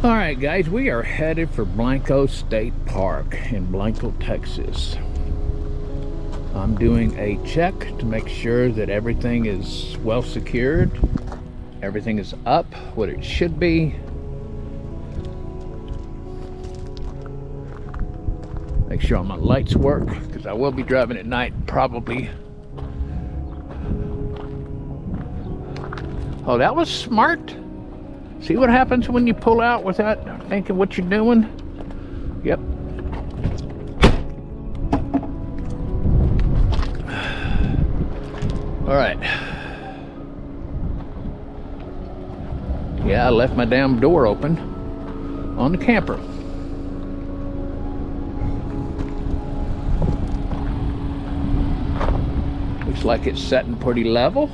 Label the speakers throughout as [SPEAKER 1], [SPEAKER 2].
[SPEAKER 1] All right, guys, we are headed for Blanco State Park in Blanco, Texas. I'm doing a check to make sure that everything is well secured. Everything is up what it should be. Make sure all my lights work, because I will be driving at night probably. Oh, that was smart. See what happens when you pull out without thinking what you're doing? Yep. All right. Yeah, I left my damn door open on the camper. Looks like it's setting pretty level.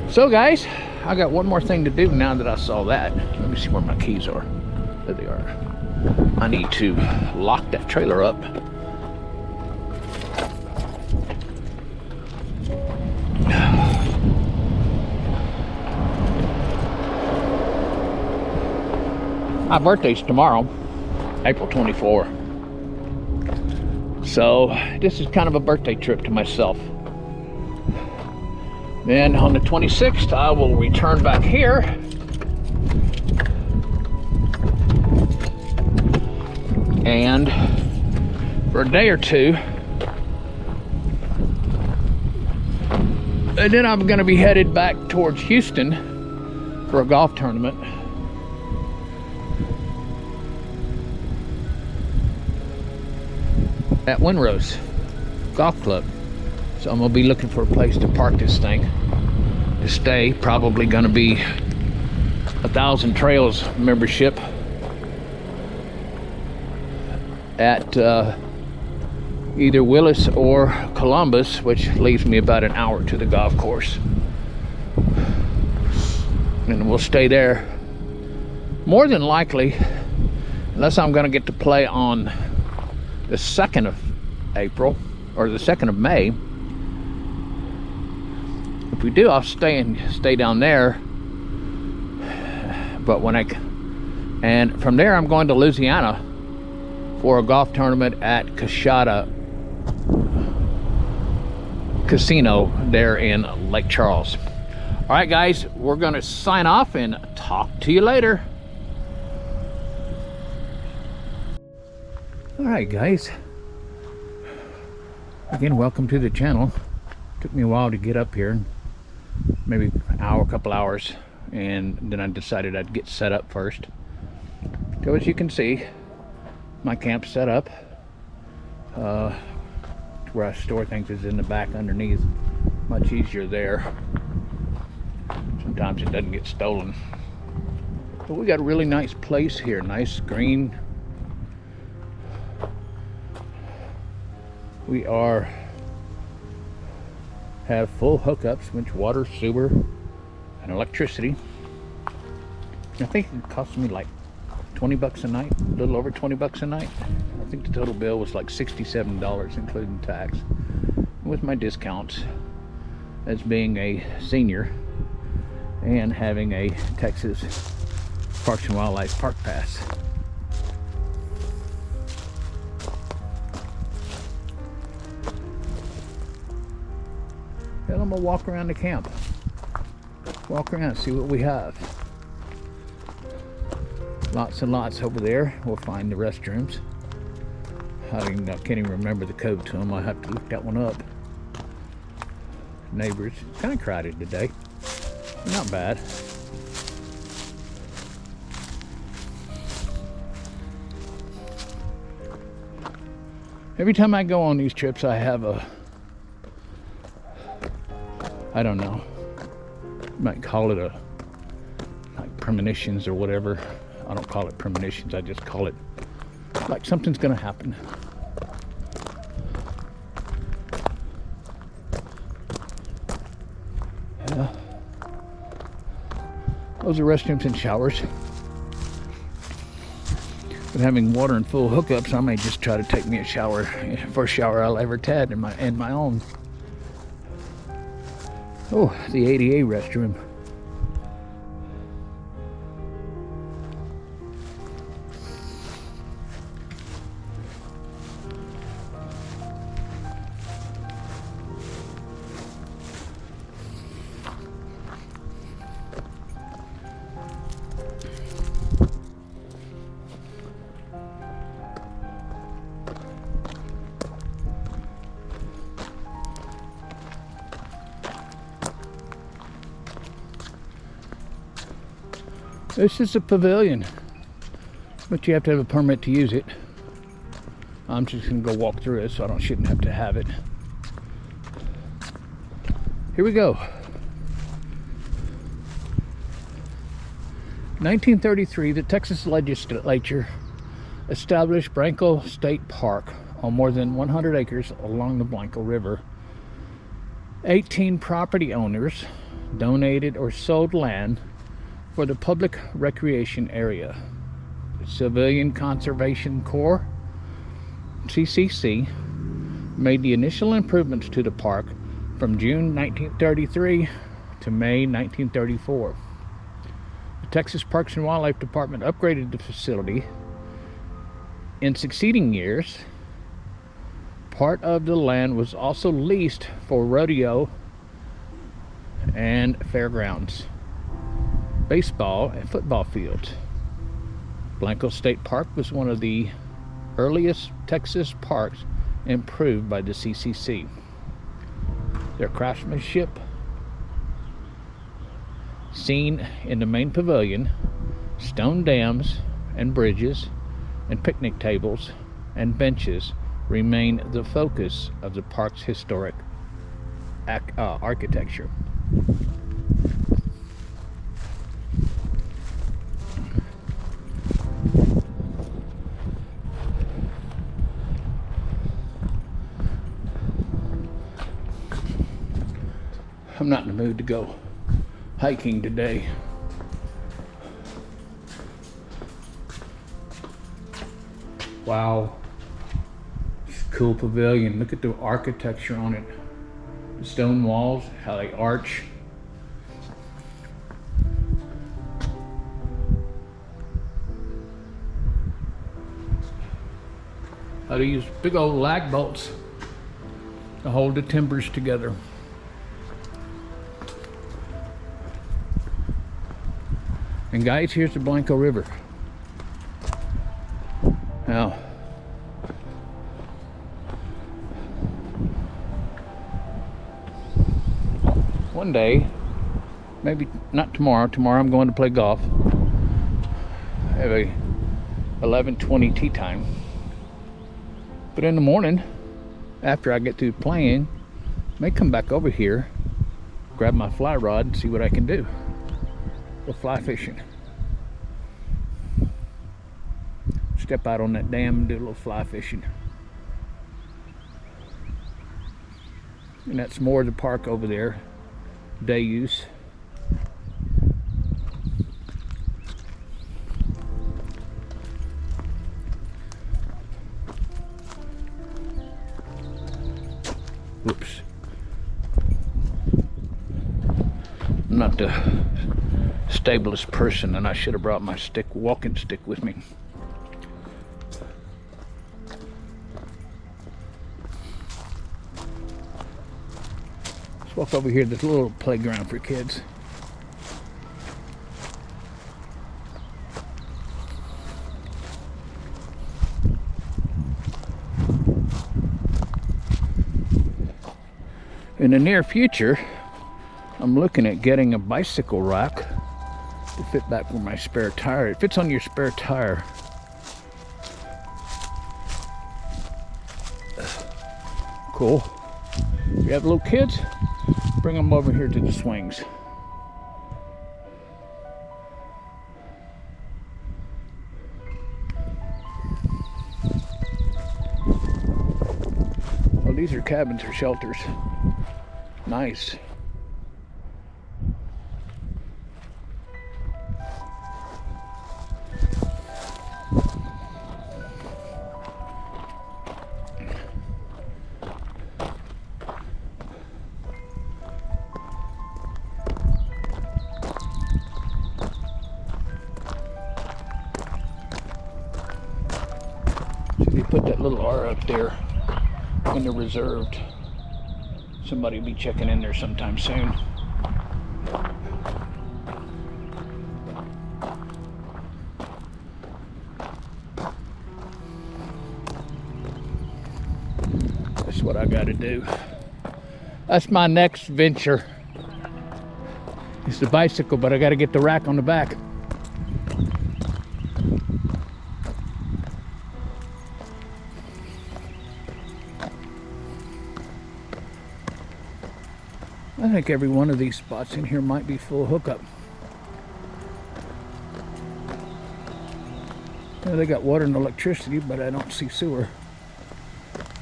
[SPEAKER 1] So guys, I got one more thing to do now that I saw that. Let me see where my keys are. There they are. I need to lock that trailer up. My birthday's tomorrow, April 24. So this is kind of a birthday trip to myself. Then on the 26th, I will return back here. And for a day or two. And then I'm gonna be headed back towards Houston for a golf tournament. At Winrose Golf Club. So I'm gonna be looking for a place to park this thing to stay. Probably gonna be 1,000 Trails membership at either Willis or Columbus, which leaves me about an hour to the golf course. And we'll stay there more than likely, unless I'm gonna get to play on the 2nd of April or the 2nd of May. If we do, I'll stay down there. But and from there I'm going to Louisiana for a golf tournament at Coshada Casino there in Lake Charles. All right, guys, we're going to sign off and talk to you later. All right, guys. Again, welcome to the channel. Took me a while to get up here. Maybe an hour, couple hours, and then I decided I'd get set up first. So as you can see, my camp's set up. Where I store things is in the back underneath. Much easier there. Sometimes it doesn't get stolen. But we got a really nice place here. Nice green. We have full hookups, which water, sewer, and electricity. I think it cost me like 20 bucks a night, a little over 20 bucks a night. I think the total bill was like $67, including tax. With my discounts as being a senior and having a Texas Parks and Wildlife Park Pass. Then I'm gonna walk around the camp. Walk around, see what we have. Lots and lots over there. We'll find the restrooms. I can't even remember the code to them. I'll have to look that one up. Neighbors. It's kind of crowded today. Not bad. Every time I go on these trips, I have I don't know, you might call it like premonitions or whatever. I don't call it premonitions, I just call it like something's gonna happen. Yeah. Those are restrooms and showers. But having water and full hookups, I may just try to take me a shower, first shower I'll ever had in my own. Oh, the ADA restroom. This is a pavilion, but you have to have a permit to use it. I'm just gonna go walk through it, so I shouldn't have to have it. Here we go. 1933, the Texas legislature established Blanco State Park on more than 100 acres along the Blanco River. 18 property owners donated or sold land for the public recreation area. The Civilian Conservation Corps, CCC, made the initial improvements to the park from June 1933 to May 1934. The Texas Parks and Wildlife Department upgraded the facility. In succeeding years, part of the land was also leased for rodeo and fairgrounds, baseball and football fields. Blanco State Park was one of the earliest Texas parks improved by the CCC. Their craftsmanship, seen in the main pavilion, stone dams and bridges and picnic tables and benches, remain the focus of the park's historic architecture. I'm not in the mood to go hiking today. Wow. It's a cool pavilion. Look at the architecture on it. The stone walls, how they arch. How they use big old lag bolts to hold the timbers together. And guys, here's the Blanco River. Now, one day, maybe not tomorrow. Tomorrow I'm going to play golf. I have a 11:20 tee time. But in the morning, after I get through playing, I may come back over here, grab my fly rod, and see what I can do. Go fly fishing. Step out on that dam and do a little fly fishing. And that's more of the park over there. Day use. Whoops. I'm not the stablest person, and I should have brought my walking stick with me. Let's walk over here. There's a little playground for kids. In the near future, I'm looking at getting a bicycle rack to fit back with my spare tire. It fits on your spare tire. Cool. If you have little kids, bring them over here to the swings. Well, these are cabins or shelters. Nice. See, they put that little R up there when they're reserved. Somebody will be checking in there sometime soon. That's what I got to do. That's my next venture. It's the bicycle, but I got to get the rack on the back. I think every one of these spots in here might be full hookup. Yeah, they got water and electricity, but I don't see sewer.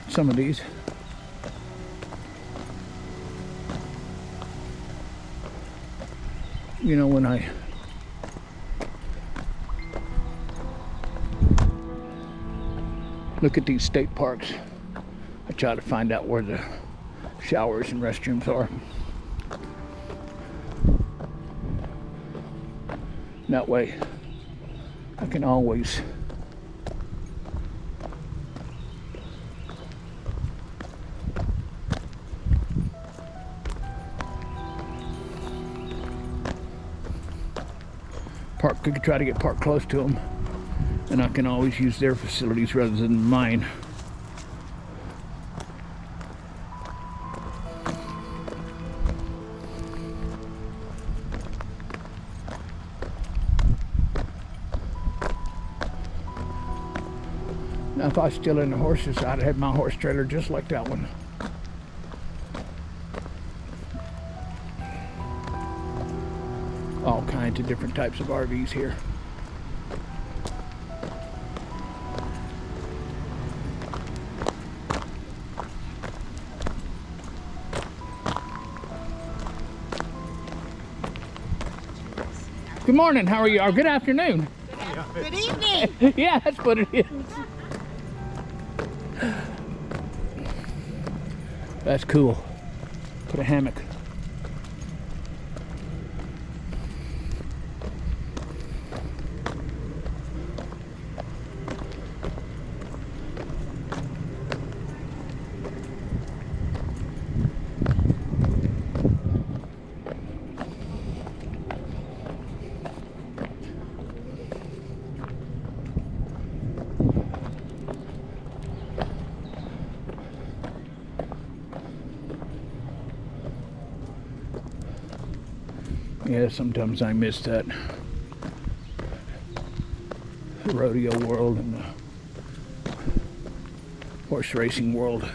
[SPEAKER 1] Some of these. You know, when I look at these state parks, I try to find out where the showers and restrooms are. That way, I can always park. I could try to get parked close to them, and I can always use their facilities rather than mine. Now, if I was still in the horses, I'd have my horse trailer just like that one. All kinds of different types of RVs here. Good morning, how are you? Or good afternoon.
[SPEAKER 2] Good evening.
[SPEAKER 1] Yeah, that's what it is. That's cool. Put a hammock. Yeah, sometimes I miss that rodeo world and the horse racing world.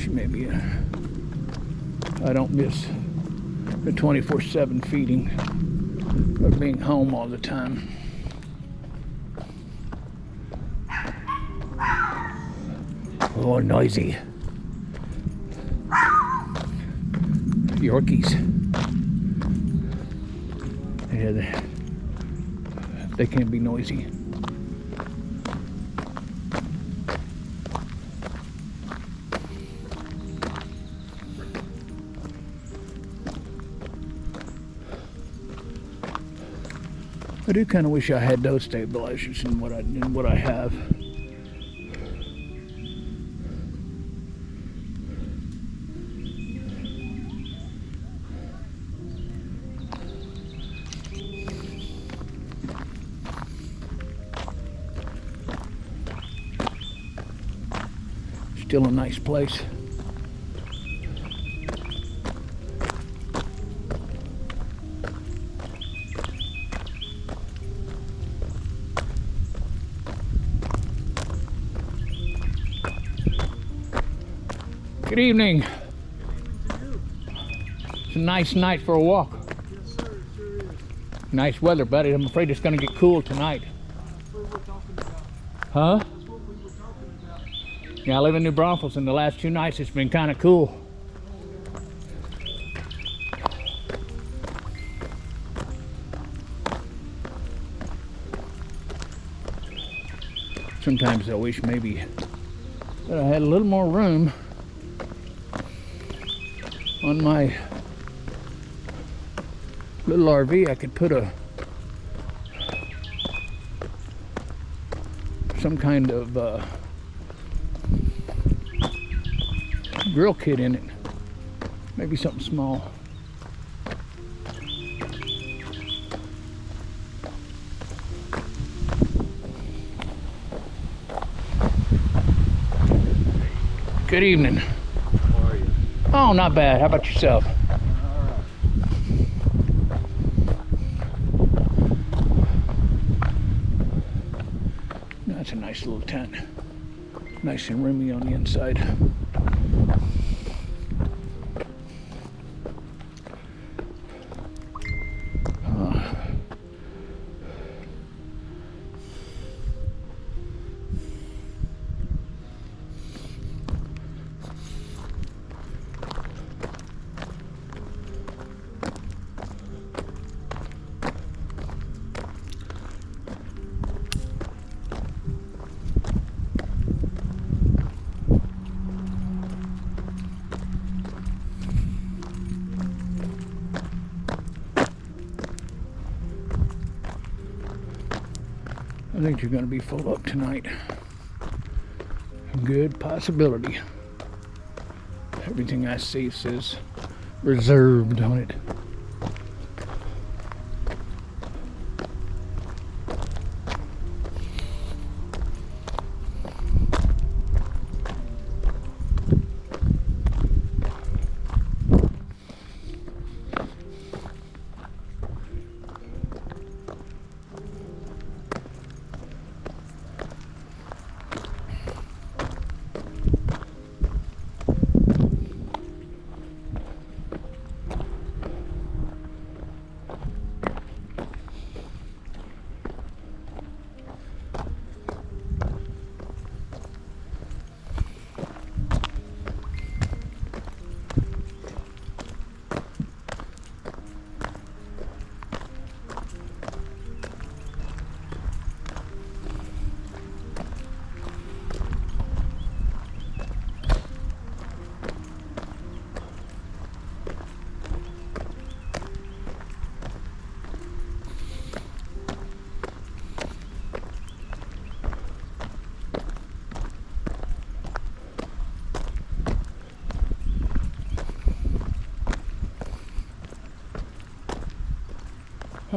[SPEAKER 1] Maybe I don't miss the 24/7 feeding or being home all the time. Oh, noisy. Yorkies. Yeah, they can be noisy. I do kind of wish I had those stabilizers in what I have. Still a nice place. Good evening. It's a nice night for a walk.
[SPEAKER 2] Yes, sir, it sure is.
[SPEAKER 1] Nice weather, buddy. I'm afraid it's going to get cool tonight.
[SPEAKER 2] That's what we're talking about.
[SPEAKER 1] Huh?
[SPEAKER 2] That's what we were talking about.
[SPEAKER 1] Yeah, I live in New Braunfels, and the last 2 nights it's been kind of cool. Sometimes I wish maybe that I had a little more room on my little RV, I could put some kind of grill kit in it. Maybe something small. Good evening.
[SPEAKER 2] How are you?
[SPEAKER 1] Oh, not bad. How about yourself? That's a nice little tent. Nice and roomy on the inside. I think you're going to be full up tonight. Good possibility. Everything I see says reserved on it.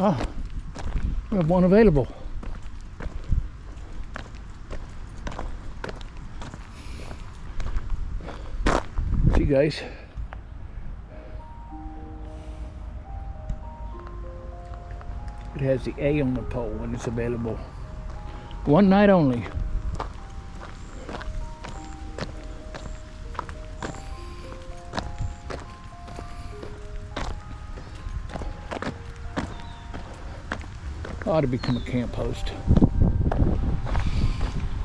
[SPEAKER 1] Oh, we have one available. See, guys. It has the A on the pole when it's available. One night only. Ought to become a camp host.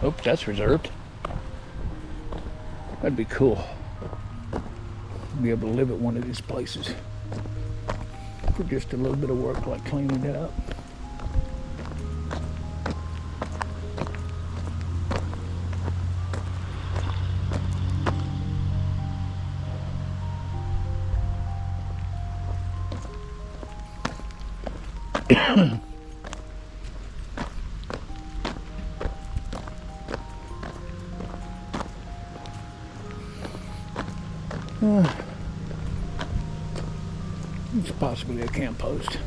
[SPEAKER 1] Oops, that's reserved. That'd be cool. Be able to live at one of these places for just a little bit of work, like cleaning it up. It's possibly a camp post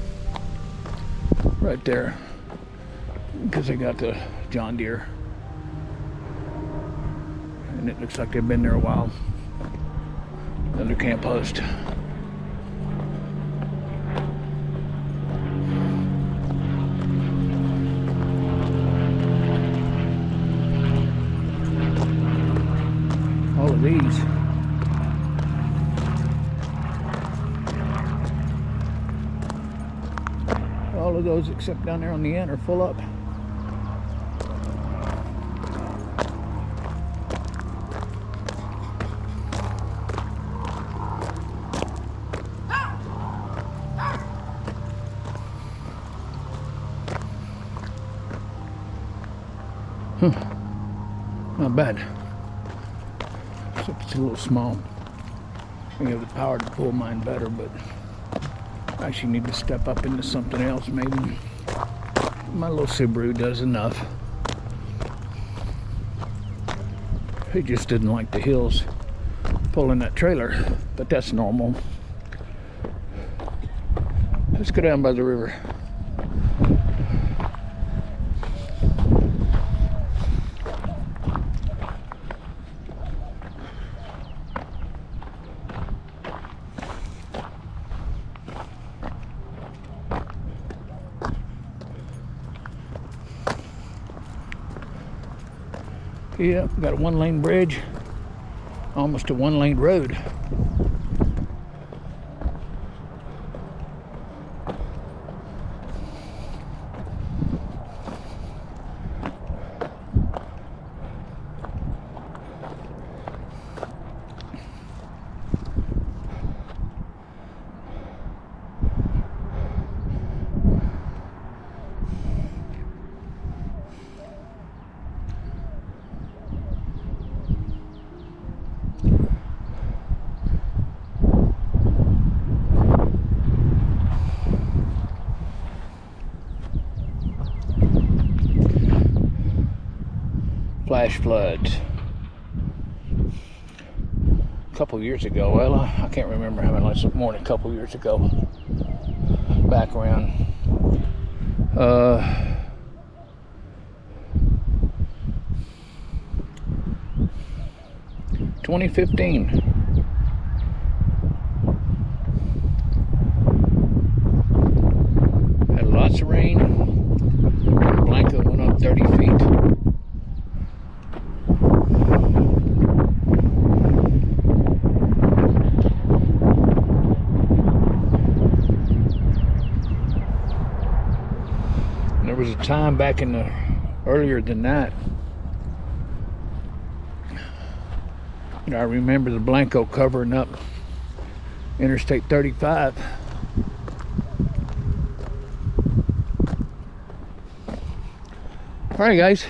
[SPEAKER 1] right there, because they got the John Deere, and it looks like they've been there a while. Another camp post. All of these. All of those except down there on the end are full up. Not bad. Except it's a little small. I have the power to pull mine better, but I actually need to step up into something else maybe. My little Subaru does enough. He just didn't like the hills pulling that trailer, but that's normal. Let's go down by the river. Yeah, got a one-lane bridge, almost a one-lane road. Flash floods. A couple years ago, well, I can't remember how much more than a couple years ago. Back around 2015. Had lots of rain. Blanco went up 30 feet. There was a time back in the earlier than that. You know, I remember the Blanco covering up Interstate 35. All right, guys.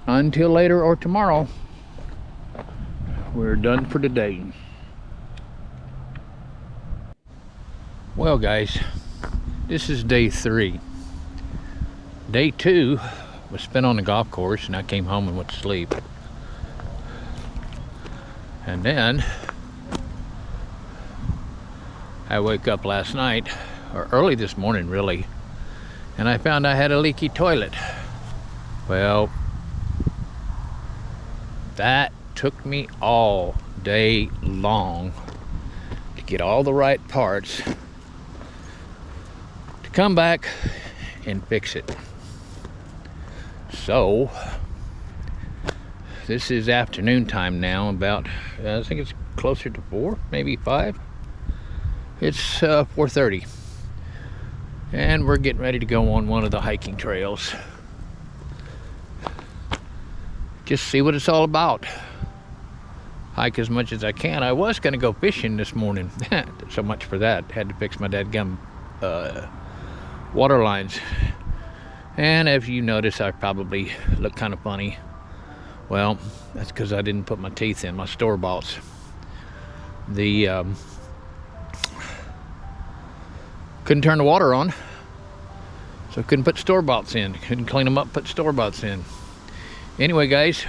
[SPEAKER 1] Until later or tomorrow, we're done for today. Well, guys, this is day 3. Day 2 was spent on the golf course, and I came home and went to sleep. And then I woke up last night, or early this morning really, and I found I had a leaky toilet. Well, that took me all day long to get all the right parts to come back and fix it. So this is afternoon time now, about I think it's closer to 4, maybe 5. It's 4:30, and we're getting ready to go on one of the hiking trails. Just see what it's all about. Hike as much as I can. I was going to go fishing this morning. So much for that. Had to fix my dadgum water lines. And as you notice, I probably look kind of funny. Well, that's because I didn't put my teeth in, my store-boughts. Couldn't turn the water on, so couldn't put store-boughts in. Couldn't clean them up, put store-boughts in. Anyway, guys,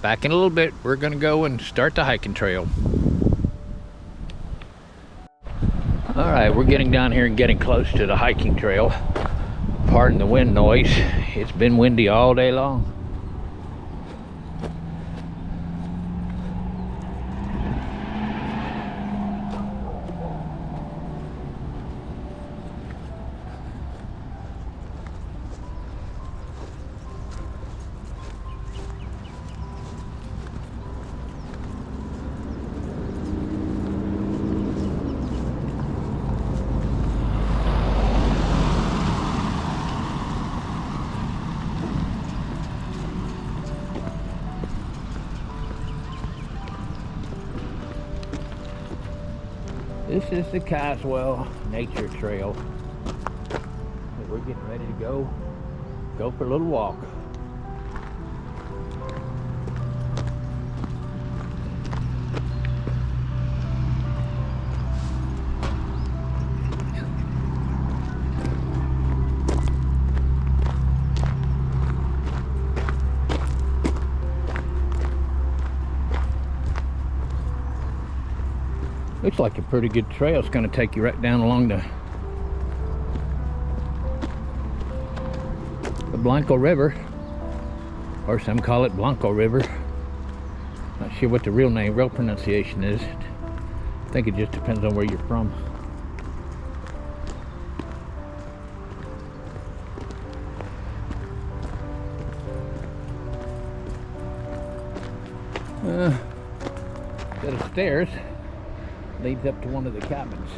[SPEAKER 1] back in a little bit, we're going to go and start the hiking trail. All right, we're getting down here and getting close to the hiking trail. Pardon the wind noise. It's been windy all day long. This is the Caswell Nature Trail. We're getting ready to go for a little walk. Looks like a pretty good trail. It's going to take you right down along the Blanco River, or some call it Blanco River. Not sure what the real pronunciation is. I think it just depends on where you're from. Set of stairs leads up to one of the cabins.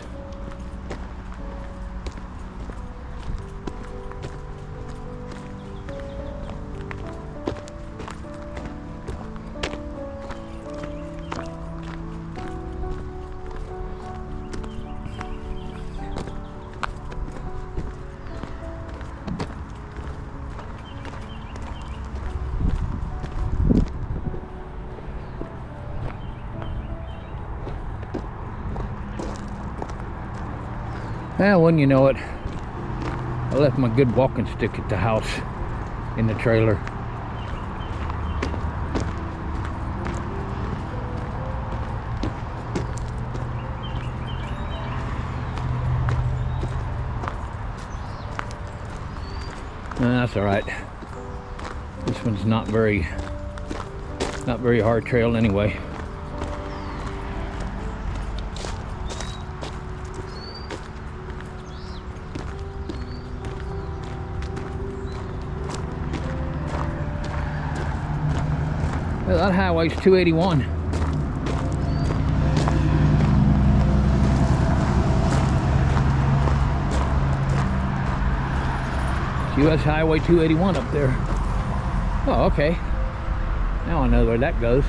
[SPEAKER 1] Well, when you know it, I left my good walking stick at the house in the trailer. That's all right. This one's not very hard trail anyway. Well, that highway's 281. US Highway 281 up there. Oh, okay. Now I know where that goes.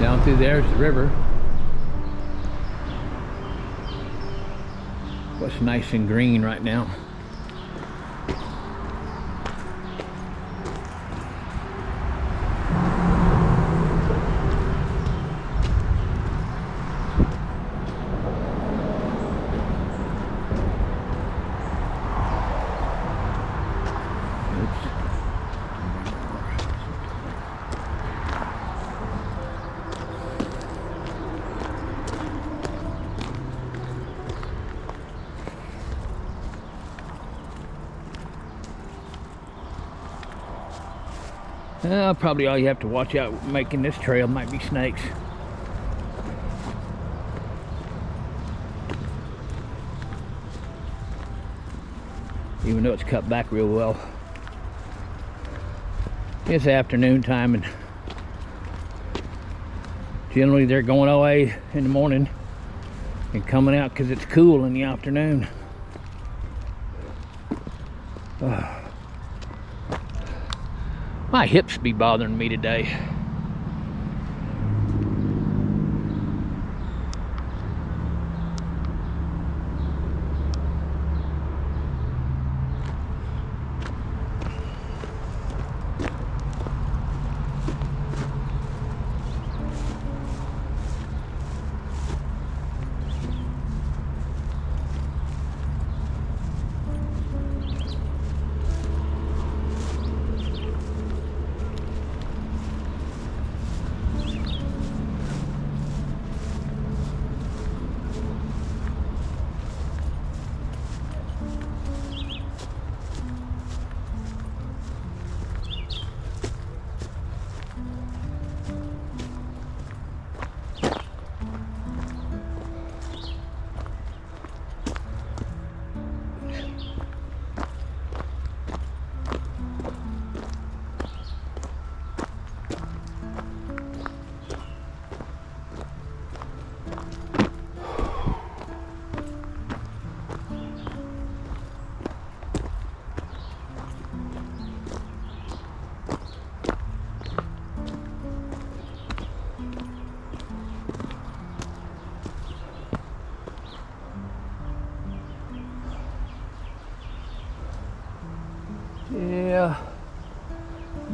[SPEAKER 1] Down through there's the river. What's nice and green right now. Probably all you have to watch out making this trail might be snakes. Even though it's cut back real well. It's afternoon time and generally they're going away in the morning and coming out because it's cool in the afternoon. My hips be bothering me today.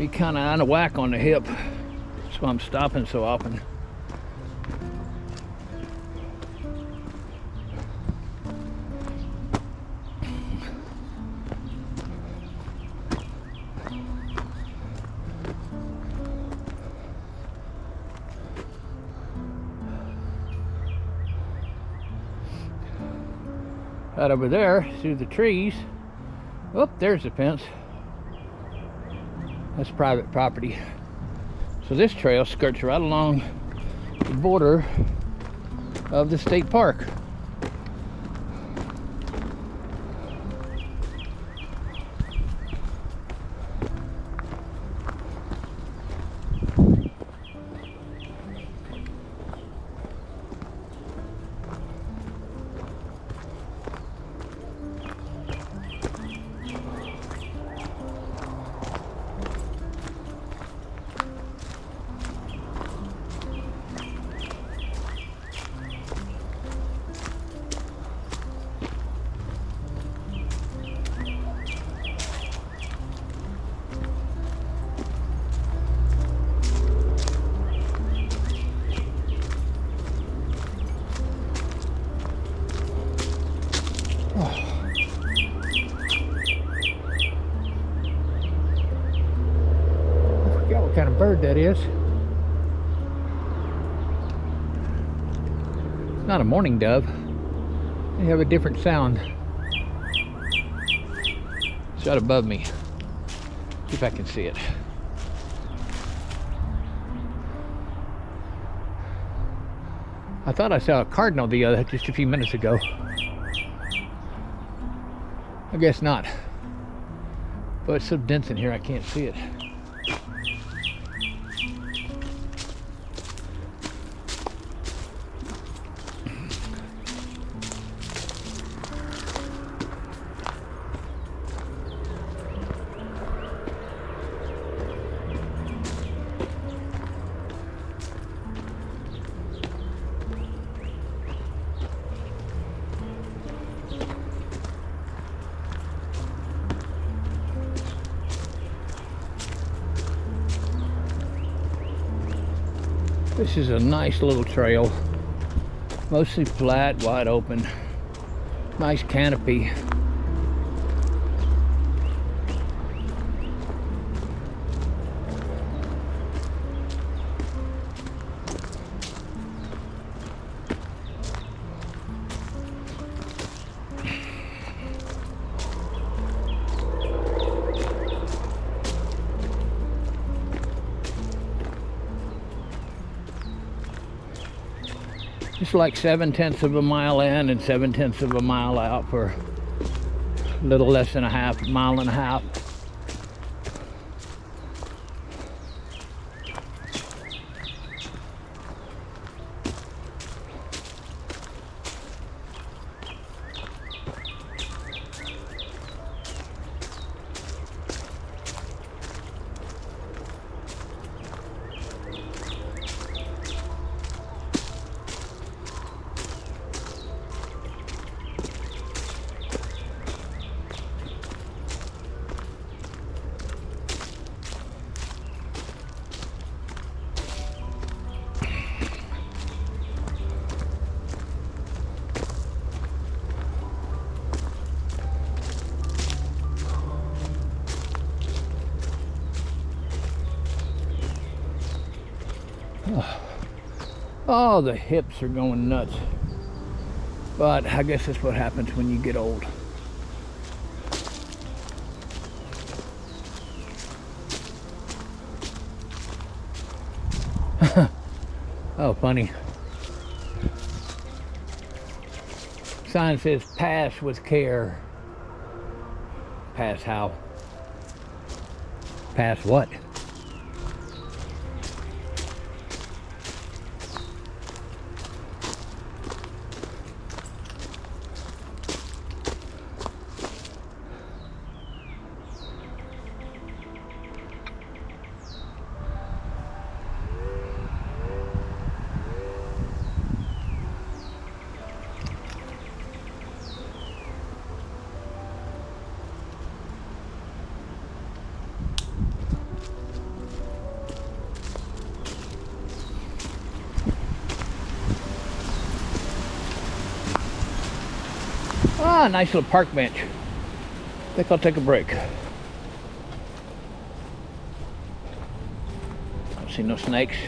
[SPEAKER 1] get kind of out of whack on the hip. That's why I'm stopping so often. Right over there, through the trees. Oh, there's the fence. That's private property. So this trail skirts right along the border of the state park. What kind of bird that is. It's not a mourning dove. They have a different sound. It's right above me. See if I can see it. I thought I saw a cardinal just a few minutes ago. I guess not. But it's so dense in here I can't see it. This is a nice little trail, mostly flat, wide open, nice canopy. It's like 7/10 of a mile in and 7/10 of a mile out for a little less than a mile and a half. Oh, the hips are going nuts. But I guess that's what happens when you get old. Oh, funny. Sign says pass with care. Pass how? Pass what? Ah, nice little park bench. I think I'll take a break. Don't see no snakes.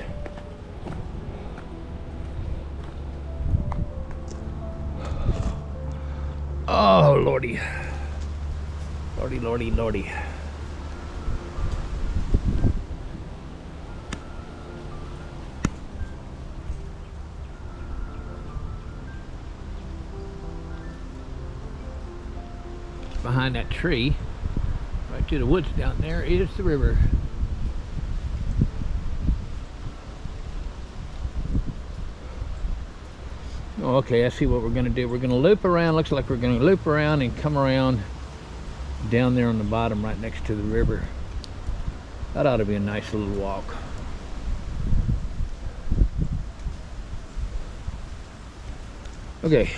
[SPEAKER 1] Oh, lordy. Lordy, lordy, lordy. Behind that tree, right to the woods down there, is the river. Oh, okay, I see what we're gonna do. We're gonna loop around. Looks like we're gonna loop around and come around down there on the bottom right next to the river. That ought to be a nice little walk. Okay,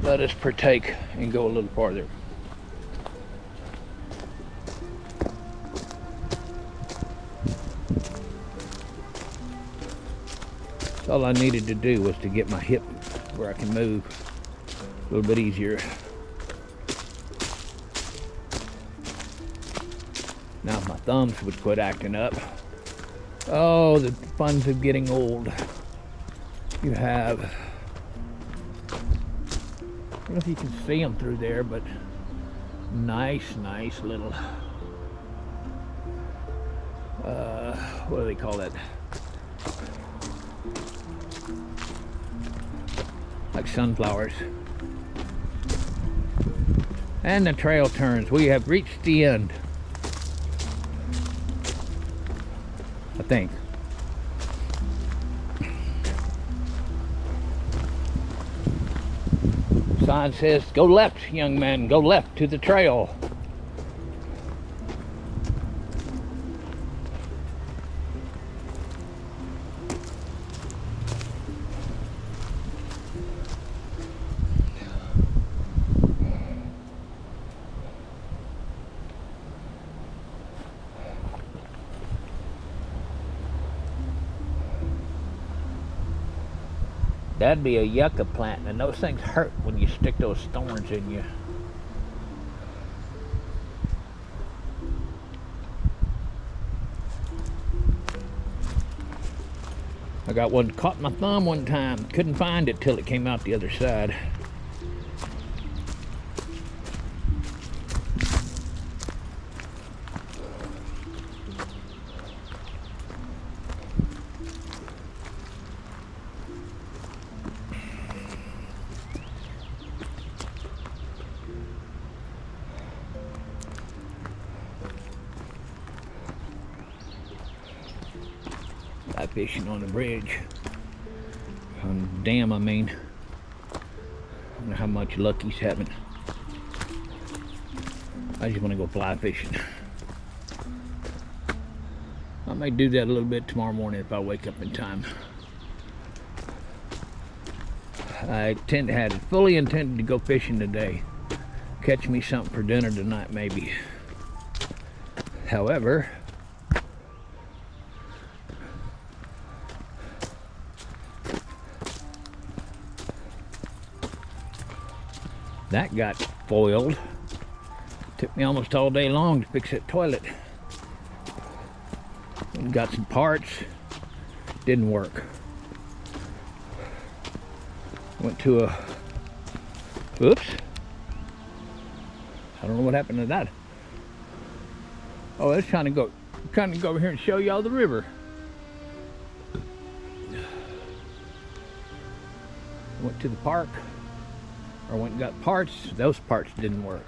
[SPEAKER 1] let us partake and go a little farther. All I needed to do was to get my hip where I can move a little bit easier. Now if my thumbs would quit acting up. Oh, the fun's of getting old. You have, I don't know if you can see them through there, but nice little, what do they call that? Like sunflowers. And the trail turns. We have reached the end, I think. Sign says, go left, young man, go left to the trail. That'd be a yucca plant, and those things hurt when you stick those thorns in you. I got one caught my thumb one time. Couldn't find it till it came out the other side. Fishing on the bridge, on the dam, I mean. I don't know how much luck he's having. I just want to go fly fishing. I may do that a little bit tomorrow morning if I wake up in time. I had fully intended to go fishing today. Catch me something for dinner tonight, maybe. However, that got foiled. Took me almost all day long to fix that toilet. Got some parts, didn't work. Went to a, oops. I don't know what happened to that. Oh, I was trying to go over here and show y'all the river. Went to the park. Or went and got parts. Those parts didn't work.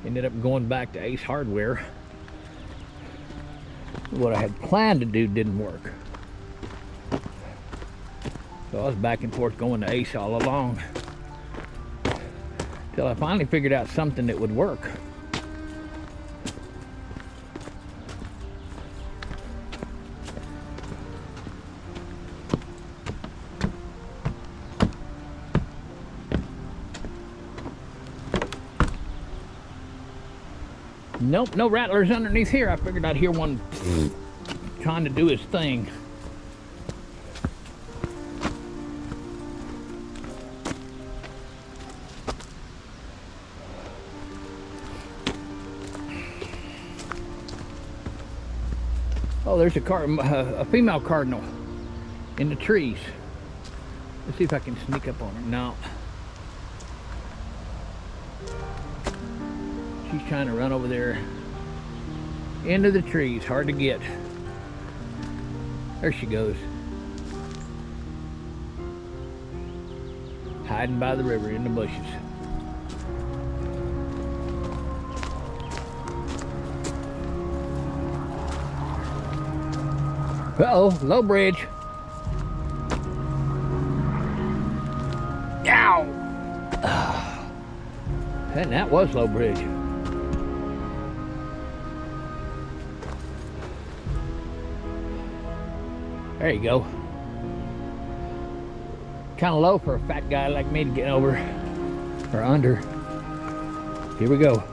[SPEAKER 1] Ended up going back to Ace Hardware. What I had planned to do didn't work. So I was back and forth going to Ace all along. Till I finally figured out something that would work. Nope, no rattlers underneath here. I figured I'd hear one trying to do his thing. Oh, there's a female cardinal in the trees. Let's see if I can sneak up on her. No. She's trying to run over there into the trees. Hard to get. There she goes. Hiding by the river in the bushes. Uh-oh, low bridge. Ow! And that was low bridge. There you go. Kind of low for a fat guy like me to get over or under. Here we go.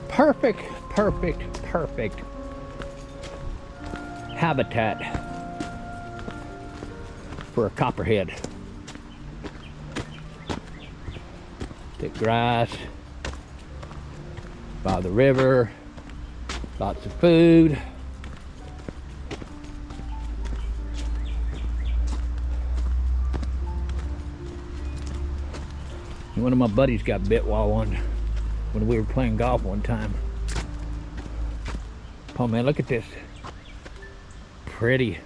[SPEAKER 1] Perfect, perfect, perfect habitat for a copperhead. Thick grass by the river, lots of food. One of my buddies got bit when we were playing golf one time. Oh man, look at this. Pretty.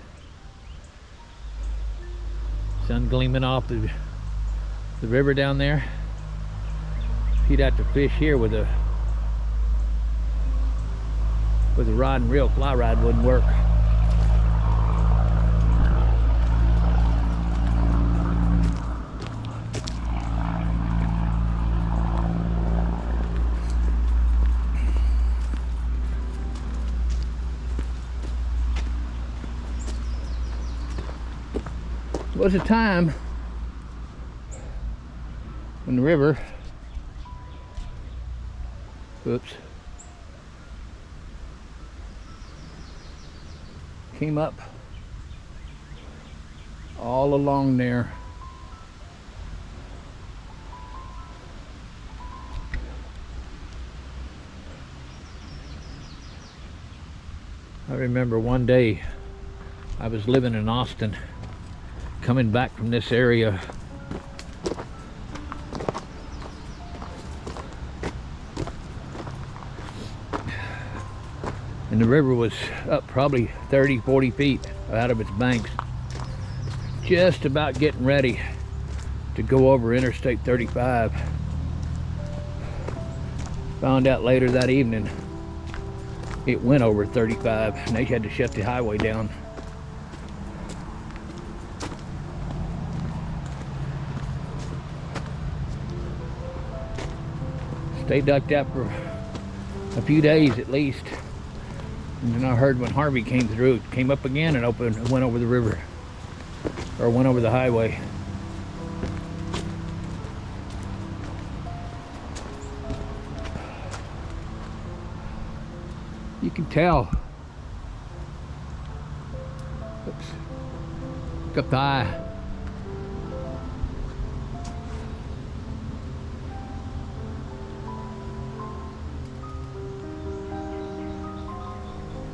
[SPEAKER 1] Sun gleaming off the river down there. You'd have to fish here with a rod and reel. Fly rod wouldn't work. Was a time when the river, came up all along there. I remember one day I was living in Austin, coming back from this area. And the river was up probably 30, 40 feet out of its banks. Just about getting ready to go over Interstate 35. Found out later that evening it went over 35 and they had to shut the highway down. Stayed ducked out for a few days at least. And then I heard when Harvey came through, it came up again and went over the river. Or went over the highway. You can tell. Oops. Look up the eye.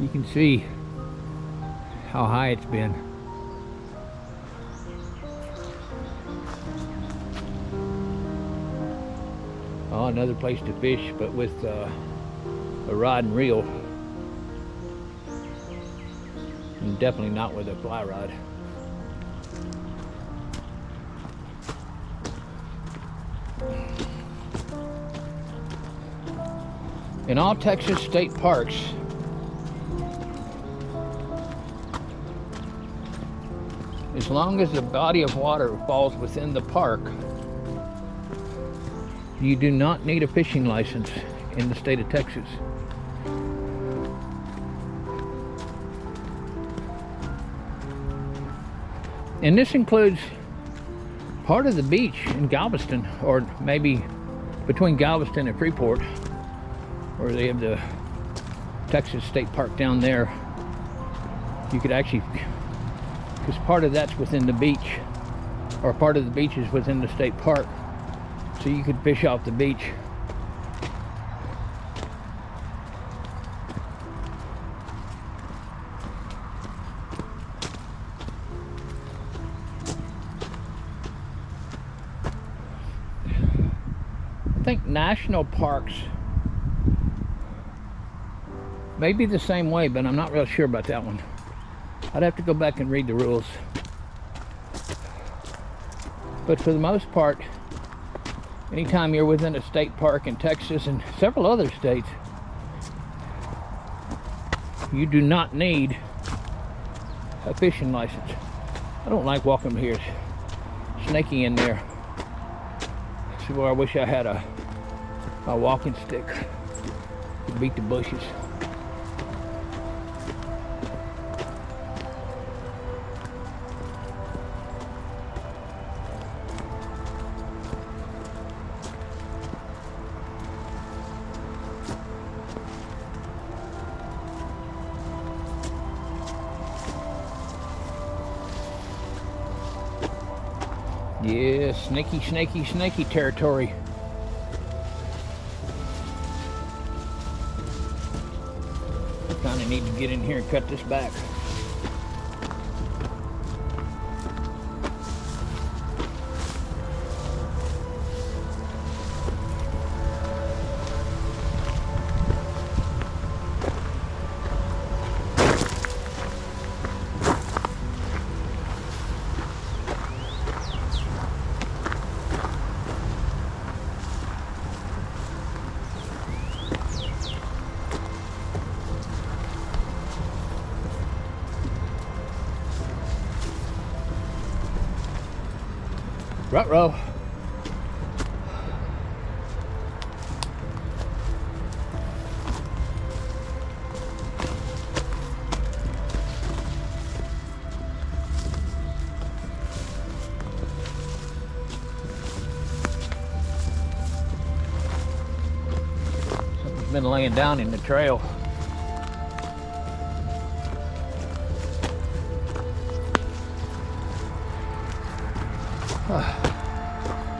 [SPEAKER 1] You can see how high it's been. Oh, another place to fish, but with a rod and reel. And definitely not with a fly rod. In all Texas state parks, as long as the body of water falls within the park, you do not need a fishing license in the state of Texas. And this includes part of the beach in Galveston, or maybe between Galveston and Freeport, where they have the Texas State Park down there. You could actually, because part of that's within the beach, or part of the beach is within the state park, so you could fish off the beach. national parks may be the same way, but I'm not real sure about that one. I'd have to go back and read the rules. But for the most part, anytime you're within a state park in Texas and several other states, you do not need a fishing license. I don't like walking here. It's snaky in there. This is where I wish I had my walking stick to beat the bushes. Yeah, snaky, snaky, snaky territory. Kinda need to get in here and cut this back. Ruh-roh. Something's been laying down in the trail.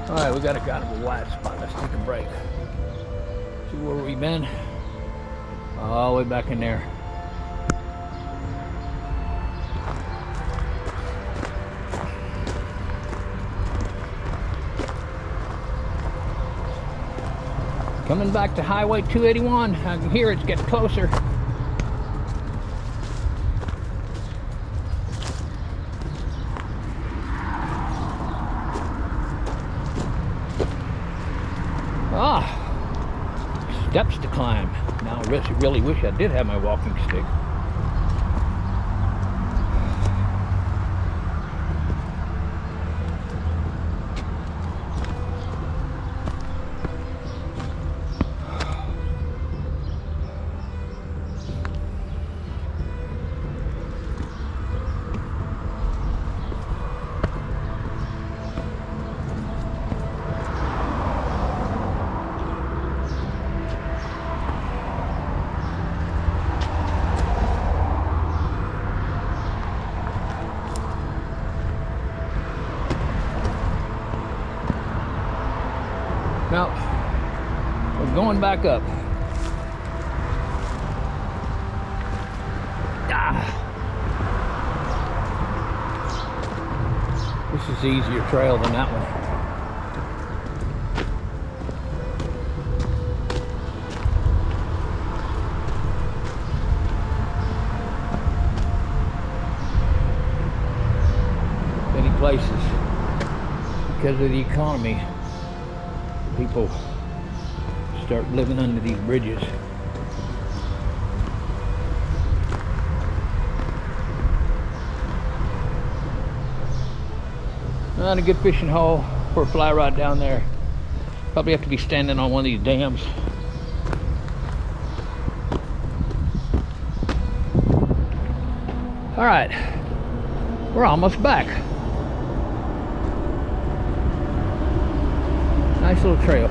[SPEAKER 1] All right, we got a kind of a wide spot. Let's take a break. See where we've been? All the way back in there. Coming back to Highway 281. I can hear it's getting closer. Steps to climb. Now I really wish I did have my walking stick. Now, we're going back up. This is an easier trail than that one. Many places, because of the economy, people start living under these bridges. Not a good fishing hole for a fly rod down there. Probably have to be standing on one of these dams. All right, we're almost back. Nice little trail.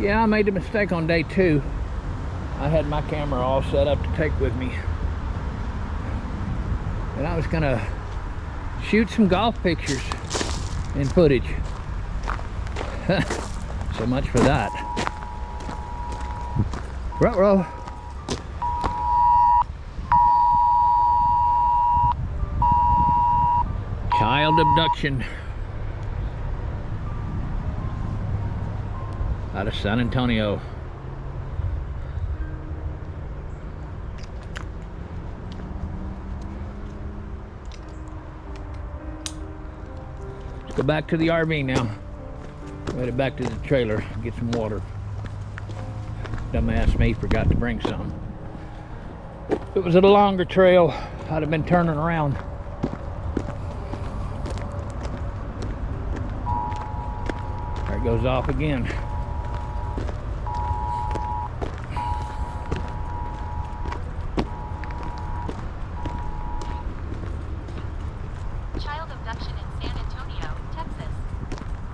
[SPEAKER 1] Yeah, I made a mistake on day 2. I had my camera all set up to take with me. And I was gonna shoot some golf pictures and footage. So much for that. Ruh-roh. Child abduction out of San Antonio. Let's go back to the RV now. Headed back to the trailer, get some water. Dumbass me forgot to bring some. If it was a longer trail, I'd have been turning around. There it goes off again.
[SPEAKER 3] Child abduction in San Antonio, Texas.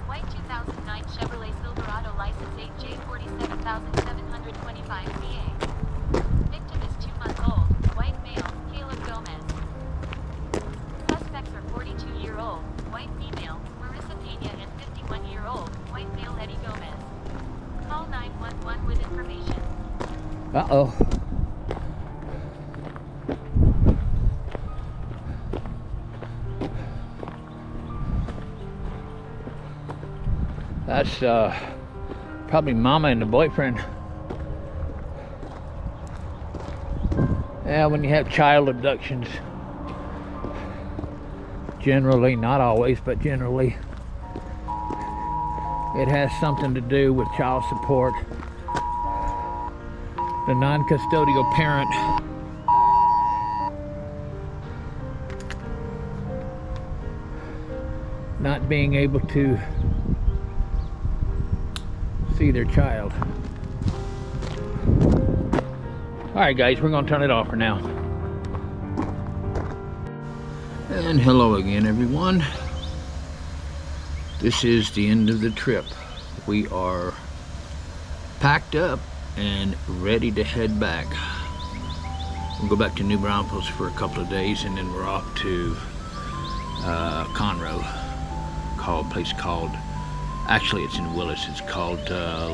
[SPEAKER 3] White 2009 Chevrolet Silverado license J47725CA. Victim is 2 months old, white male, Caleb Gomez. Suspects are 42-year-old, white female, Marissa Pena and 51-year-old, white male Eddie Gomez. Call 911 with information.
[SPEAKER 1] Uh-oh. That's probably mama and the boyfriend. Yeah, when you have child abductions, generally, not always, but generally, it has something to do with child support. The non-custodial parent not being able to see their child. Alright guys, we're gonna turn it off for now. And hello again everyone. This is the end of the trip. We are packed up and ready to head back. We'll go back to New Braunfels for a couple of days and then we're off to Conroe, place called, actually it's in Willis, it's called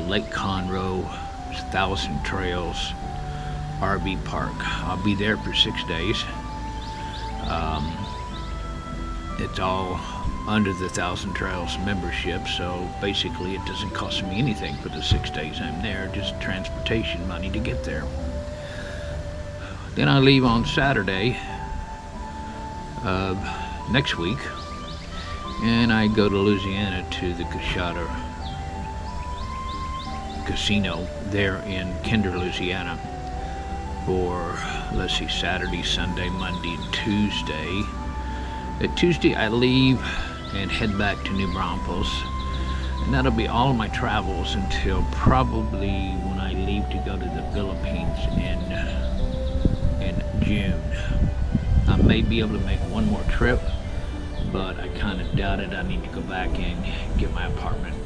[SPEAKER 1] Lake Conroe, 1,000 Trails RV Park. I'll be there for 6 days. It's all under the 1,000 Trails membership, so basically it doesn't cost me anything for the 6 days I'm there, just transportation money to get there. Then I leave on Saturday of next week, and I go to Louisiana to the Coshada Casino there in Kinder, Louisiana for, let's see, Saturday, Sunday, Monday, Tuesday. Tuesday I leave and head back to New Braunfels, and that'll be all of my travels until probably when I leave to go to the Philippines in June. I may be able to make one more trip, but I kind of doubt it. I need to go back and get my apartment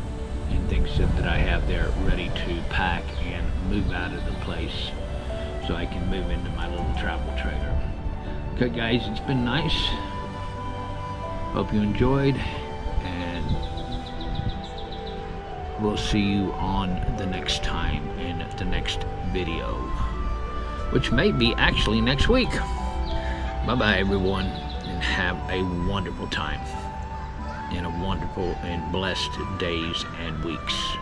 [SPEAKER 1] and things that I have there ready to pack and move out of the place so I can move into my little travel trailer. Okay guys, it's been nice. Hope you enjoyed, and we'll see you on the next time in the next video, which may be actually next week. Bye bye everyone, and have a wonderful time and a wonderful and blessed days and weeks.